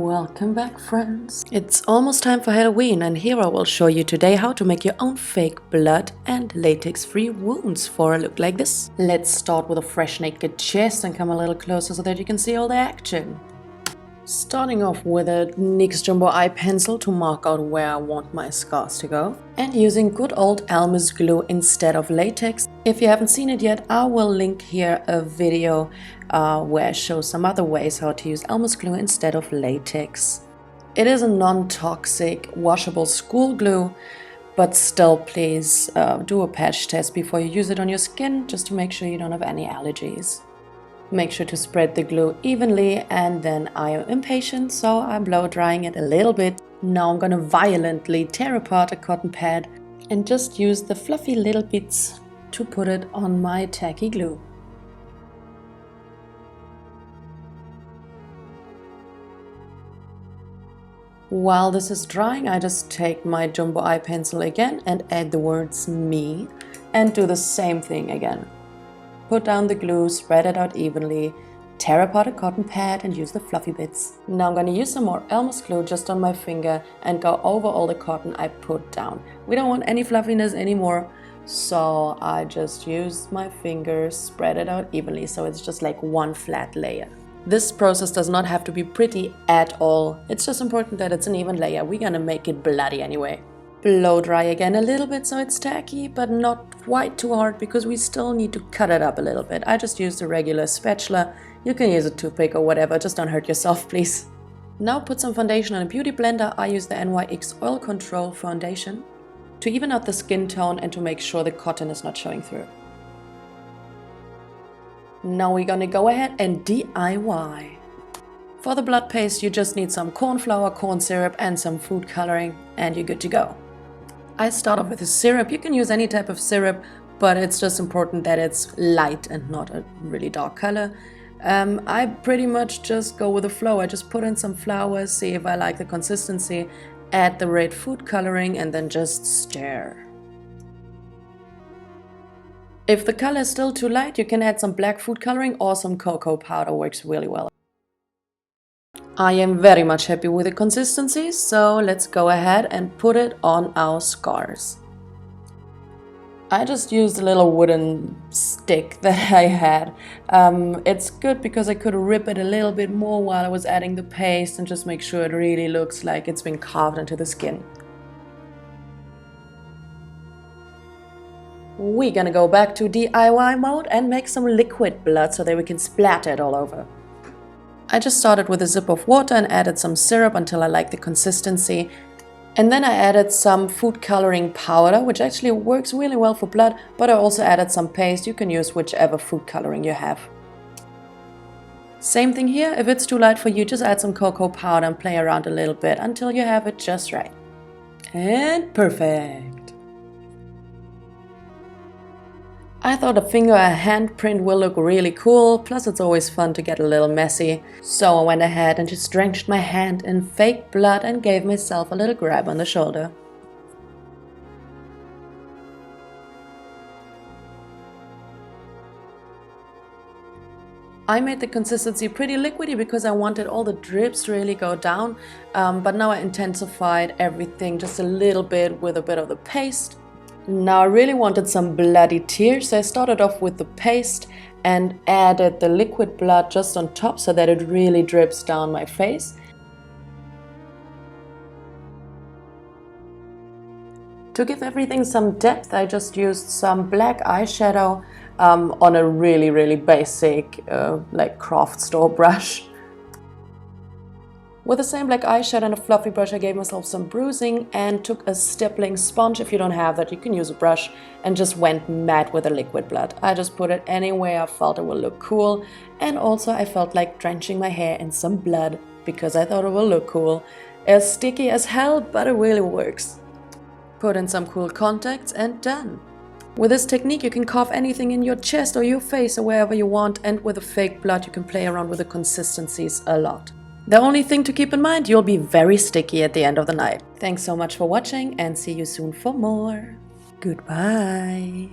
Welcome back, friends. It's almost time for Halloween, and here I will show you today how to make your own fake blood and latex-free wounds for a look like this. Let's start with a fresh naked chest and come a little closer so that you can see all the action. Starting off with a NYX Jumbo eye pencil to mark out where I want my scars to go, and using good old Elmer's glue instead of latex. If you haven't seen it yet, I will link here a video where I show some other ways how to use Elmer's glue instead of latex. It is a non-toxic washable school glue, but still please do a patch test before you use it on your skin, just to make sure you don't have any allergies. Make sure to spread the glue evenly, and then I am impatient, so I'm blow drying it a little bit. Now I'm gonna violently tear apart a cotton pad and just use the fluffy little bits to put it on my tacky glue. While this is drying, I just take my jumbo eye pencil again and add the words me and do the same thing again. Put down the glue, spread it out evenly, tear apart a cotton pad and use the fluffy bits. Now I'm going to use some more Elmer's glue just on my finger and go over all the cotton I put down. We don't want any fluffiness anymore, so I just use my fingers, spread it out evenly so it's just like one flat layer. This process does not have to be pretty at all. It's just important that it's an even layer. We're gonna make it bloody anyway. Blow dry again a little bit so it's tacky, but not quite too hard because we still need to cut it up a little bit. I just used a regular spatula. You can use a toothpick or whatever, just don't hurt yourself, please. Now put some foundation on a beauty blender. I use the NYX Oil Control foundation to even out the skin tone and to make sure the cotton is not showing through. Now we're gonna go ahead and DIY. For the blood paste, you just need some corn flour, corn syrup and some food coloring, and you're good to go. I start off with a syrup. You can use any type of syrup, but it's just important that it's light and not a really dark color. I pretty much just go with the flow. I just put in some flour, see if I like the consistency, add the red food coloring and then just stir. If the color is still too light, you can add some black food coloring or some cocoa powder, works really well. I am very much happy with the consistency, so let's go ahead and put it on our scars. I just used a little wooden stick that I had. It's good because I could rip it a little bit more while I was adding the paste and just make sure it really looks like it's been carved into the skin. We're gonna go back to DIY mode and make some liquid blood so that we can splatter it all over. I just started with a sip of water and added some syrup until I liked the consistency. And then I added some food coloring powder, which actually works really well for blood, but I also added some paste. You can use whichever food coloring you have. Same thing here, if it's too light for you, just add some cocoa powder and play around a little bit until you have it just right. And perfect! I thought a finger or handprint will look really cool, plus it's always fun to get a little messy. So I went ahead and just drenched my hand in fake blood and gave myself a little grab on the shoulder. I made the consistency pretty liquidy because I wanted all the drips to really go down, but now I intensified everything just a little bit with a bit of the paste. Now I really wanted some bloody tears, so I started off with the paste and added the liquid blood just on top so that it really drips down my face. To give everything some depth, I just used some black eyeshadow on a really basic like craft store brush. With the same black eyeshadow and a fluffy brush, I gave myself some bruising and took a stippling sponge. If you don't have that, you can use a brush, and just went mad with the liquid blood. I just put it anywhere I felt it will look cool, and also I felt like drenching my hair in some blood because I thought it will look cool. It's sticky as hell, but it really works. Put in some cool contacts and done. With this technique you can carve anything in your chest or your face or wherever you want, and with the fake blood you can play around with the consistencies a lot. The only thing to keep in mind, you'll be very sticky at the end of the night. Thanks so much for watching and see you soon for more. Goodbye.